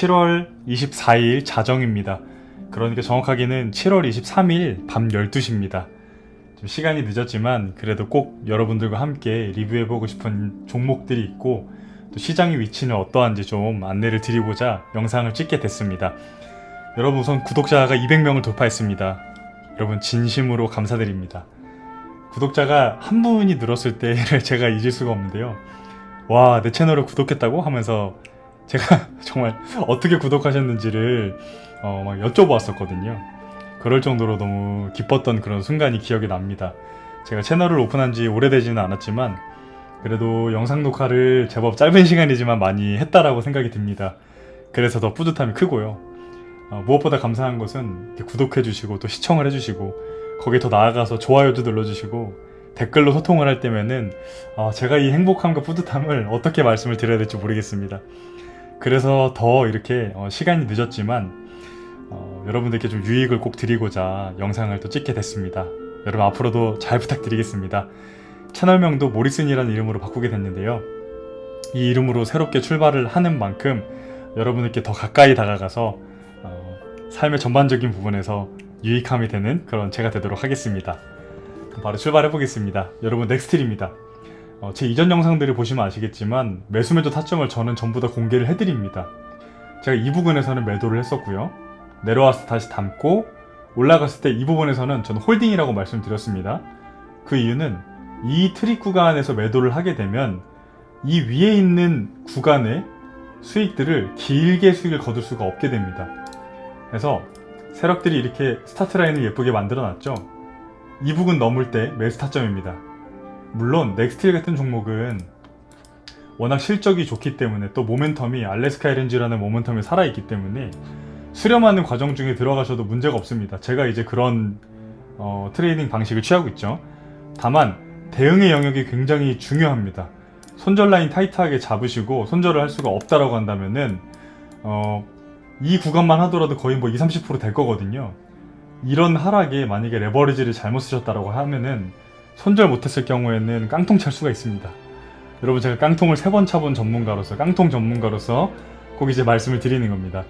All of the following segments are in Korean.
7월 24일 자정입니다. 그러니까 정확하게는 7월 23일 밤 12시입니다. 좀 시간이 늦었지만 그래도 꼭 여러분들과 함께 리뷰해보고 싶은 종목들이 있고 또 시장의 위치는 어떠한지 좀 안내를 드리고자 영상을 찍게 됐습니다. 여러분, 우선 구독자가 200명을 돌파했습니다. 여러분 진심으로 감사드립니다. 구독자가 한 분이 늘었을 때를 제가 잊을 수가 없는데요. 와, 내 채널을 구독했다고 하면서 제가 정말 어떻게 구독하셨는지를 막 여쭤보았었거든요. 그럴 정도로 너무 기뻤던 그런 순간이 기억이 납니다. 제가 채널을 오픈한 지 오래되지는 않았지만 그래도 영상 녹화를 제법 짧은 시간이지만 많이 했다라고 생각이 듭니다. 그래서 더 뿌듯함이 크고요. 무엇보다 감사한 것은 이렇게 구독해주시고 또 시청을 해주시고 거기에 더 나아가서 좋아요도 눌러주시고 댓글로 소통을 할 때면은 제가 이 행복함과 뿌듯함을 어떻게 말씀을 드려야 될지 모르겠습니다. 그래서 더 이렇게 시간이 늦었지만 여러분들께 좀 유익을 꼭 드리고자 영상을 또 찍게 됐습니다. 여러분 앞으로도 잘 부탁드리겠습니다. 채널명도 모리슨이라는 이름으로 바꾸게 됐는데요. 이 이름으로 새롭게 출발을 하는 만큼 여러분들께 더 가까이 다가가서 삶의 전반적인 부분에서 유익함이 되는 그런 제가 되도록 하겠습니다. 그럼 바로 출발해 보겠습니다. 여러분, 넥스틸입니다. 제 이전 영상들을 보시면 아시겠지만 매수매도 타점을 저는 전부 다 공개를 해드립니다. 제가 이 부분에서는 매도를 했었고요. 내려와서 다시 담고 올라갔을 때 이 부분에서는 저는 홀딩이라고 말씀드렸습니다. 그 이유는 이 트릭 구간에서 매도를 하게 되면 이 위에 있는 구간의 수익들을 길게 수익을 거둘 수가 없게 됩니다. 그래서 세력들이 이렇게 스타트 라인을 예쁘게 만들어 놨죠. 이 부분 넘을 때 매수 타점입니다. 물론 넥스틸 같은 종목은 워낙 실적이 좋기 때문에 또 모멘텀이 알래스카 LNG라는 모멘텀이 살아있기 때문에 수렴하는 과정 중에 들어가셔도 문제가 없습니다. 제가 이제 그런 트레이딩 방식을 취하고 있죠. 다만 대응의 영역이 굉장히 중요합니다. 손절 라인 타이트하게 잡으시고 손절을 할 수가 없다라고 한다면은 이 구간만 하더라도 거의 뭐 20-30% 될 거거든요. 이런 하락에 만약에 레버리지를 잘못 쓰셨다라고 하면은 손절 못했을 경우에는 깡통 찰 수가 있습니다. 여러분, 제가 깡통을 3번 차본 전문가로서 깡통 전문가로서 꼭 이제 말씀을 드리는 겁니다.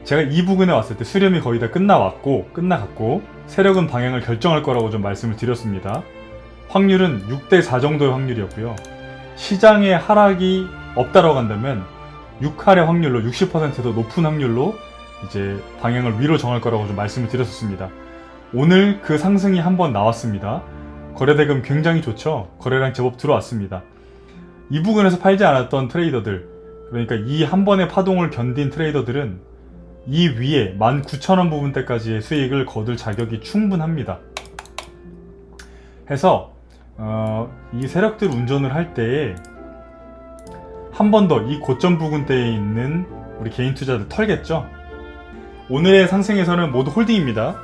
제가 이 부근에 왔을 때 수렴이 거의 다 끝나갔고 세력은 방향을 결정할 거라고 좀 말씀을 드렸습니다. 확률은 6대4 정도의 확률이었고요. 시장의 하락이 없다라고 한다면 6할의 확률로 60%더 높은 확률로 이제 방향을 위로 정할 거라고 좀 말씀을 드렸었습니다. 오늘 그 상승이 한번 나왔습니다. 거래대금 굉장히 좋죠. 거래량 제법 들어왔습니다. 이 부분에서 팔지 않았던 트레이더들, 그러니까 이 한 번의 파동을 견딘 트레이더들은 이 위에 19,000원 부분대까지의 수익을 거둘 자격이 충분합니다. 해서 이 세력들 운전을 할 때에 한 번 더 이 고점 부근대에 있는 우리 개인 투자들 털겠죠. 오늘의 상승에서는 모두 홀딩입니다.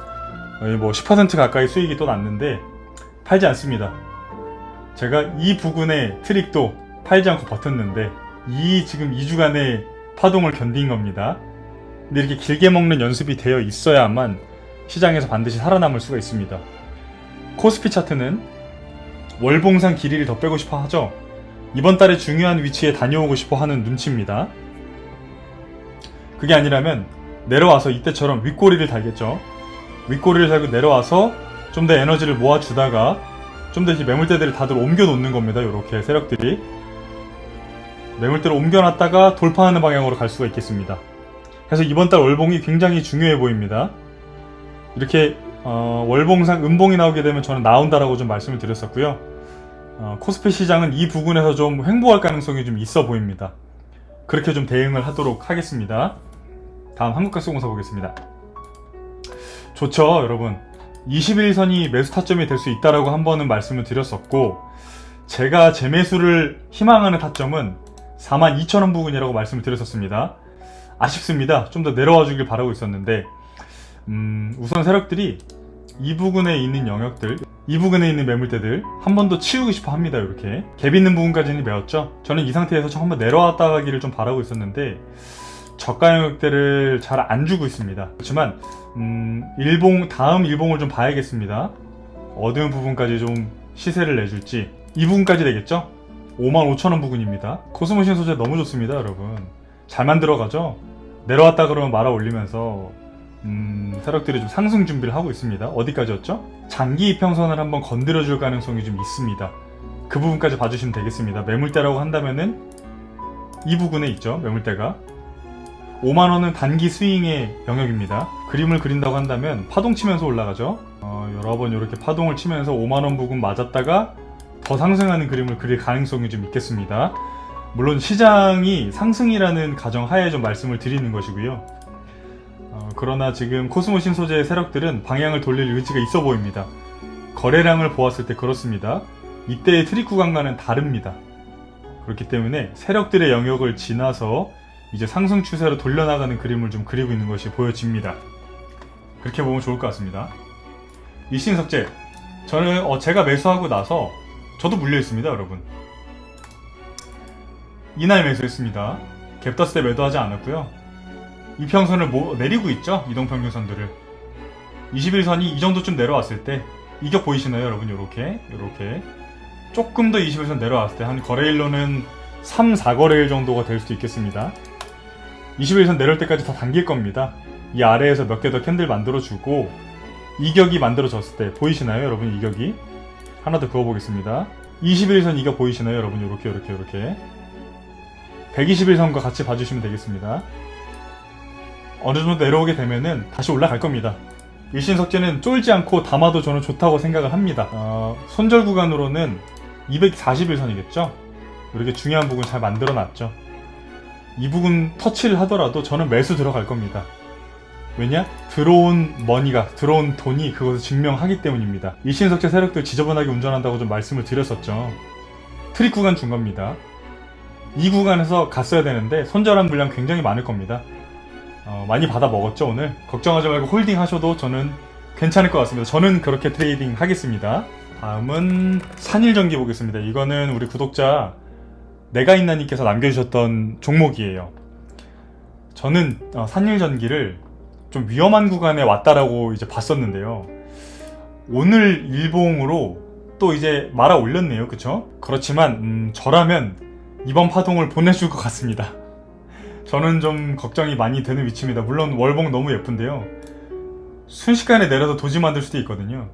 뭐 10% 가까이 수익이 또 났는데 팔지 않습니다. 제가 이 부근의 트릭도 팔지 않고 버텼는데 지금 2주간의 파동을 견딘 겁니다. 근데 이렇게 길게 먹는 연습이 되어 있어야만 시장에서 반드시 살아남을 수가 있습니다. 코스피 차트는 월봉상 길이를 더 빼고 싶어 하죠. 이번 달에 중요한 위치에 다녀오고 싶어 하는 눈치입니다. 그게 아니라면 내려와서 이때처럼 윗꼬리를 달겠죠. 윗꼬리를 달고 내려와서 좀 더 에너지를 모아주다가 좀 더 매물대들을 다들 옮겨 놓는 겁니다. 이렇게 세력들이 매물대를 옮겨놨다가 돌파하는 방향으로 갈 수가 있겠습니다. 그래서 이번 달 월봉이 굉장히 중요해 보입니다. 이렇게 월봉상 음봉이 나오게 되면 저는 나온다라고 좀 말씀을 드렸었고요. 코스피 시장은 이 부분에서 좀 횡보할 가능성이 좀 있어 보입니다. 그렇게 좀 대응을 하도록 하겠습니다. 다음 한국가스공사 보겠습니다. 좋죠, 여러분. 21선이 매수 타점이 될 수 있다라고 한 번은 말씀을 드렸었고, 제가 재매수를 희망하는 타점은 42,000원 부근이라고 말씀을 드렸었습니다. 아쉽습니다. 좀 더 내려와 주길 바라고 있었는데 우선 세력들이 이 부근에 있는 영역들, 이 부근에 있는 매물대들 한 번 더 치우고 싶어 합니다. 이렇게 갭 있는 부분까지는 메웠죠. 저는 이 상태에서 좀 한번 내려왔다 가기를 좀 바라고 있었는데 저가 영역대를 잘 안 주고 있습니다. 그렇지만 다음 일봉을 좀 봐야겠습니다. 어두운 부분까지 좀 시세를 내줄지. 이 부분까지 되겠죠? 55,000원 부근입니다. 코스모신 소재 너무 좋습니다, 여러분. 잘 만들어가죠? 내려왔다 그러면 말아 올리면서 세력들이 좀 상승 준비를 하고 있습니다. 어디까지였죠? 장기 이평선을 한번 건드려줄 가능성이 좀 있습니다. 그 부분까지 봐주시면 되겠습니다. 매물대라고 한다면은 이 부분에 있죠. 매물대가 5만원은 단기 스윙의 영역입니다. 그림을 그린다고 한다면 파동 치면서 올라가죠. 여러 번 이렇게 파동을 치면서 5만원 부근 맞았다가 더 상승하는 그림을 그릴 가능성이 좀 있겠습니다. 물론 시장이 상승이라는 가정하에 좀 말씀을 드리는 것이고요. 그러나 지금 코스모 신소재의 세력들은 방향을 돌릴 의지가 있어 보입니다. 거래량을 보았을 때 그렇습니다. 이때의 트릭 구간과는 다릅니다. 그렇기 때문에 세력들의 영역을 지나서 이제 상승 추세로 돌려나가는 그림을 좀 그리고 있는 것이 보여집니다. 그렇게 보면 좋을 것 같습니다. 일신석재, 저는 제가 매수하고 나서 저도 물려 있습니다, 여러분. 이날 매수했습니다. 갭 떴을 때 매도하지 않았고요. 이평선을 내리고 있죠, 이동평균선들을. 21선이 이 정도쯤 내려왔을 때 이격 보이시나요, 여러분? 요렇게 조금 더 21선 내려왔을 때 한 거래일로는 3, 4거래일 정도가 될 수도 있겠습니다. 21선 내려올 때까지 다 당길 겁니다. 이 아래에서 몇 개 더 캔들 만들어주고 이격이 만들어졌을 때 보이시나요, 여러분? 이격이 하나 더 그어보겠습니다. 21선 이격 보이시나요, 여러분? 요렇게 121선과 같이 봐주시면 되겠습니다. 어느 정도 내려오게 되면은 다시 올라갈 겁니다. 일신석재는 쫄지 않고 담아도 저는 좋다고 생각을 합니다. 손절 구간으로는 241선이겠죠? 이렇게 중요한 부분 잘 만들어 놨죠. 이 부분 터치를 하더라도 저는 매수 들어갈 겁니다. 왜냐? 들어온 돈이 그것을 증명하기 때문입니다. 일신석재 세력들 지저분하게 운전한다고 좀 말씀을 드렸었죠. 트릭 구간 준 겁니다. 이 구간에서 갔어야 되는데 손절한 물량 굉장히 많을 겁니다. 많이 받아 먹었죠, 오늘? 걱정하지 말고 홀딩 하셔도 저는 괜찮을 것 같습니다. 저는 그렇게 트레이딩 하겠습니다. 다음은 산일전기 보겠습니다. 이거는 우리 구독자 내가있나님께서 남겨주셨던 종목이에요. 저는 산일전기를 좀 위험한 구간에 왔다라고 이제 봤었는데요. 오늘 일봉으로 또 이제 말아 올렸네요. 그쵸? 그렇지만 저라면 이번 파동을 보내줄 것 같습니다. 저는 좀 걱정이 많이 되는 위치입니다. 물론 월봉 너무 예쁜데요. 순식간에 내려서 도지 만들 수도 있거든요.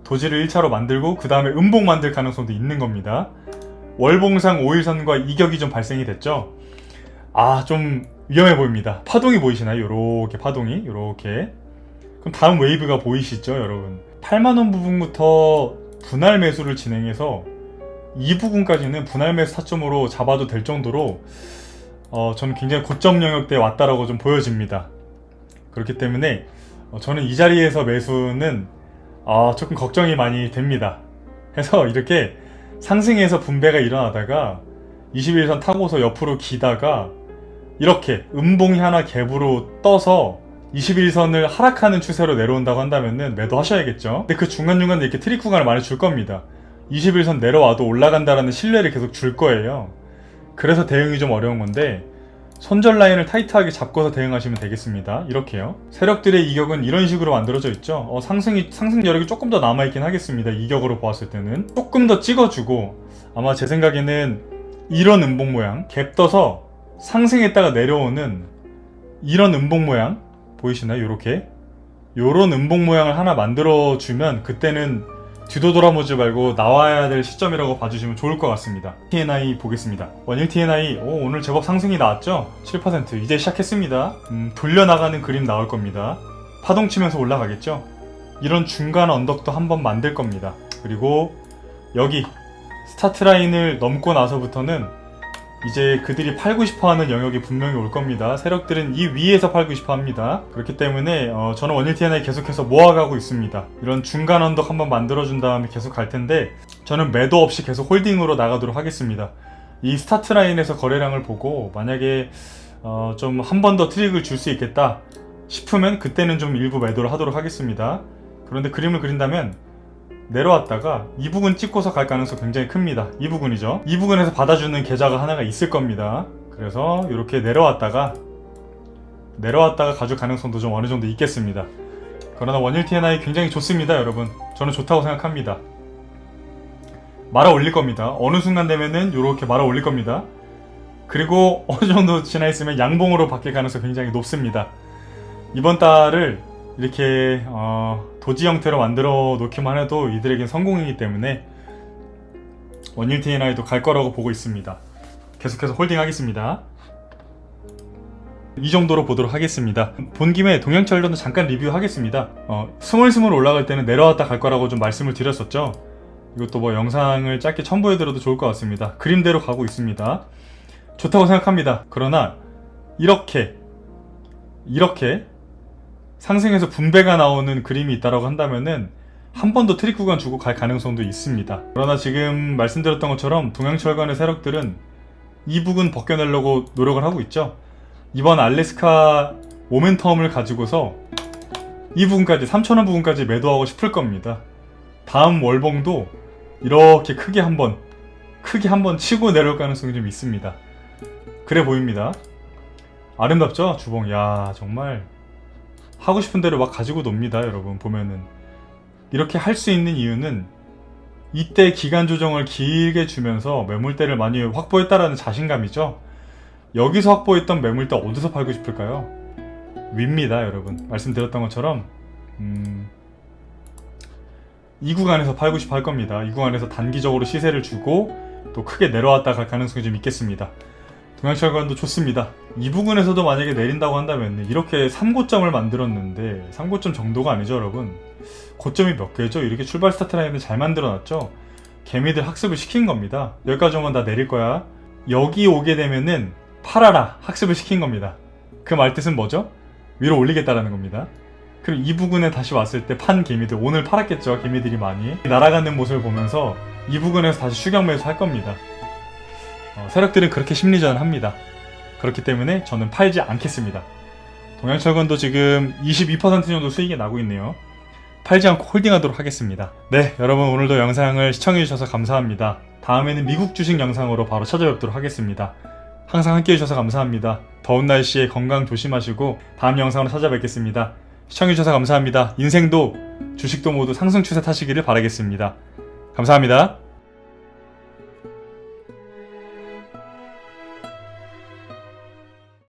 도지를 1차로 만들고 그 다음에 음봉 만들 가능성도 있는 겁니다. 월봉상 5일선과 이격이 좀 발생이 됐죠. 좀 위험해 보입니다. 파동이 보이시나요? 요렇게 파동이 요렇게. 그럼 다음 웨이브가 보이시죠, 여러분? 8만원 부분부터 분할 매수를 진행해서 이 부분까지는 분할 매수 타점으로 잡아도 될 정도로 저는 굉장히 고점 영역대에 왔다라고 좀 보여집니다. 그렇기 때문에 저는 이 자리에서 매수는 조금 걱정이 많이 됩니다. 해서 이렇게 상승해서 분배가 일어나다가 21선 타고서 옆으로 기다가 이렇게 음봉이 하나 갭으로 떠서 21선을 하락하는 추세로 내려온다고 한다면은 매도하셔야겠죠. 근데 그 중간중간에 이렇게 트릭 구간을 많이 줄 겁니다. 21선 내려와도 올라간다라는 신뢰를 계속 줄 거예요. 그래서 대응이 좀 어려운 건데 손절 라인을 타이트하게 잡고서 대응하시면 되겠습니다. 이렇게요. 세력들의 이격은 이런 식으로 만들어져 있죠. 상승 여력이 조금 더 남아있긴 하겠습니다. 이격으로 보았을 때는 조금 더 찍어주고 아마 제 생각에는 이런 음봉 모양 갭 떠서 상승했다가 내려오는 이런 음봉 모양 보이시나요? 요런 음봉 모양을 하나 만들어주면 그때는 뒤도 돌아보지 말고 나와야 될 시점이라고 봐주시면 좋을 것 같습니다. TNI 보겠습니다. 원일 TNI 오늘 제법 상승이 나왔죠? 7% 이제 시작했습니다. 돌려나가는 그림 나올 겁니다. 파동 치면서 올라가겠죠? 이런 중간 언덕도 한번 만들 겁니다. 그리고 여기 스타트 라인을 넘고 나서부터는 이제 그들이 팔고 싶어하는 영역이 분명히 올 겁니다. 세력들은 이 위에서 팔고 싶어 합니다. 그렇기 때문에 저는 원일 TNI 계속해서 모아가고 있습니다. 이런 중간 언덕 한번 만들어준 다음에 계속 갈 텐데 저는 매도 없이 계속 홀딩으로 나가도록 하겠습니다. 이 스타트 라인에서 거래량을 보고 만약에 좀 한 번 더 트릭을 줄 수 있겠다 싶으면 그때는 좀 일부 매도를 하도록 하겠습니다. 그런데 그림을 그린다면 내려왔다가 이 부분 찍고서 갈 가능성 굉장히 큽니다. 이 부분이죠. 이 부분에서 받아주는 계좌가 하나가 있을 겁니다. 그래서 이렇게 내려왔다가 가줄 가능성도 좀 어느 정도 있겠습니다. 그러나 원일 TNI 굉장히 좋습니다, 여러분. 저는 좋다고 생각합니다. 말아 올릴 겁니다. 어느 순간 되면은 이렇게 말아 올릴 겁니다. 그리고 어느 정도 지나 있으면 양봉으로 바뀔 가능성이 굉장히 높습니다. 이번 달을 이렇게 도지 형태로 만들어 놓기만 해도 이들에겐 성공이기 때문에 원일 TNI도 갈 거라고 보고 있습니다. 계속해서 홀딩 하겠습니다. 이 정도로 보도록 하겠습니다. 본 김에 동양철도는 잠깐 리뷰하겠습니다. 스물스물 올라갈 때는 내려왔다 갈 거라고 좀 말씀을 드렸었죠. 이것도 뭐 영상을 짧게 첨부해드려도 좋을 것 같습니다. 그림대로 가고 있습니다. 좋다고 생각합니다. 그러나 이렇게 상승해서 분배가 나오는 그림이 있다고 한다면은 한 번 더 트릭 구간 주고 갈 가능성도 있습니다. 그러나 지금 말씀드렸던 것처럼 동양철관의 세력들은 이 부분 벗겨내려고 노력을 하고 있죠. 이번 알래스카 모멘텀을 가지고서 이 부분까지 3,000원 부분까지 매도하고 싶을 겁니다. 다음 월봉도 이렇게 크게 한번 치고 내려올 가능성이 좀 있습니다. 그래 보입니다. 아름답죠? 주봉. 야, 정말 하고 싶은 대로 막 가지고 놉니다. 여러분 보면은 이렇게 할 수 있는 이유는 이때 기간 조정을 길게 주면서 매물대를 많이 확보했다라는 자신감이죠. 여기서 확보했던 매물대 어디서 팔고 싶을까요? 위입니다, 여러분. 말씀드렸던 것처럼 이 구간에서 팔고 싶어 할 겁니다. 이 구간에서 단기적으로 시세를 주고 또 크게 내려왔다 갈 가능성이 좀 있겠습니다. 동양철관도 좋습니다. 이 부분에서도 만약에 내린다고 한다면 이렇게 3고점을 만들었는데 3고점 정도가 아니죠, 여러분. 고점이 몇 개죠? 이렇게 출발 스타트 라인을 잘 만들어놨죠? 개미들 학습을 시킨 겁니다. 여기까지 오면 다 내릴 거야. 여기 오게 되면은 팔아라 학습을 시킨 겁니다. 그 말뜻은 뭐죠? 위로 올리겠다라는 겁니다. 그럼 이 부분에 다시 왔을 때 판 개미들, 오늘 팔았겠죠, 개미들이 많이. 날아가는 모습을 보면서 이 부분에서 다시 추격 매수 할 겁니다. 세력들은 그렇게 심리전을 합니다. 그렇기 때문에 저는 팔지 않겠습니다. 동양철건도 지금 22% 정도 수익이 나고 있네요. 팔지 않고 홀딩하도록 하겠습니다. 네, 여러분 오늘도 영상을 시청해주셔서 감사합니다. 다음에는 미국 주식 영상으로 바로 찾아뵙도록 하겠습니다. 항상 함께 해주셔서 감사합니다. 더운 날씨에 건강 조심하시고 다음 영상으로 찾아뵙겠습니다. 시청해주셔서 감사합니다. 인생도 주식도 모두 상승 추세 타시기를 바라겠습니다. 감사합니다.